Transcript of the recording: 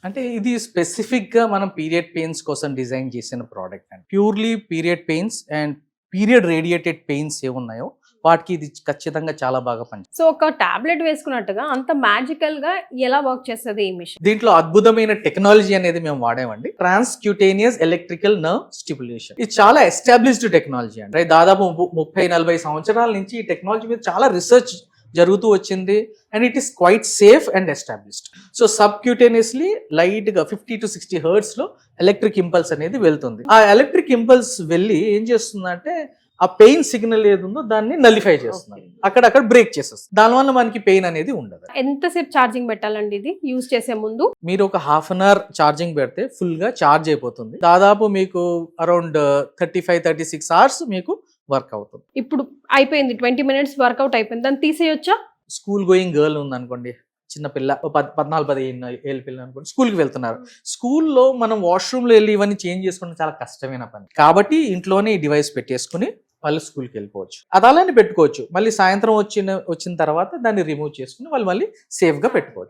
అంటే ఇది స్పెసిఫిక్‌గా మనం పీరియడ్ పెయిన్స్ కోసం డిజైన్ చేసిన ప్రోడక్ట్ అండి. Purely period pains and period radiated pains ఏవున్నాయో వాటికి ఇది ఖచ్చితంగా చాలా బాగా పనిచేస్తుంది. సో ఒక టాబ్లెట్ వేసుకున్నట్టుగా అంత మ్యాజికల్‌గా ఎలా వర్క్ చేస్తది ఈ మిషన్? దీంట్లో అద్భుతమైన టెక్నాలజీ అనేది మేము వాడామండి. Transcutaneous electrical nerve stimulation. ఇది చాలా ఎస్టాబ్లిష్డ్ టెక్నాలజీ అండి. దాదాపు 30-40 సంవత్సరాల నుంచి ఈ టెక్నాలజీ మీద చాలా రీసెర్చ్ జరుగుతూ వచ్చింది and it is quite safe and established. So subcutaneously light గా 50 to 60 హెర్ట్జ్ లో ఎలక్ట్రిక్ ఇంపల్స్ అనేది వెళ్తుంది. ఆ ఎలక్ట్రిక్ ఇంపల్స్ వెళ్ళి ఏం చేస్తుందంటే ఆ పెయిన్ సిగ్నల్ ఏది ఉందో దాన్ని నలిఫై చేస్తుంది, అక్కడక్కడ బ్రేక్ చేసేస్తుంది. దానివల్ల మనకి పెయిన్ అనేది ఉండదు. ఎంతసేపు ఛార్జింగ్ పెట్టాలండి ఇది యూజ్ చేసే ముందు? మీరు ఒక హాఫ్ అన్ అవర్ ఛార్జింగ్ పెడితే ఫుల్ గా ఛార్జ్ అయిపోతుంది. దాదాపు మీకు అరౌండ్ 35-36 అవర్స్ మీకు వర్క్ అవుతుంది. ఇప్పుడు అయిపోయింది 20 మినిట్స్ వర్కౌట్ అయిపోయింది, దాన్ని తీసేయొచ్చా? స్కూల్ గోయింగ్ గర్ల్ ఉంది అనుకోండి, చిన్న పిల్ల 14-15 ఏళ్ళ పిల్ల అనుకోండి, స్కూల్కి వెళ్తున్నారు. స్కూల్లో మనం వాష్రూమ్లో వెళ్ళి ఇవన్నీ చేంజ్ చేసుకోవడం చాలా కష్టమైన పని. కాబట్టి ఇంట్లోనే ఈ డివైస్ పెట్టేసుకుని వాళ్ళు స్కూల్కి వెళ్ళిపోవచ్చు. అది అలానే పెట్టుకోవచ్చు. మళ్ళీ సాయంత్రం వచ్చిన తర్వాత దాన్ని రిమూవ్ చేసుకుని వాళ్ళు మళ్ళీ సేఫ్గా పెట్టుకోవచ్చు.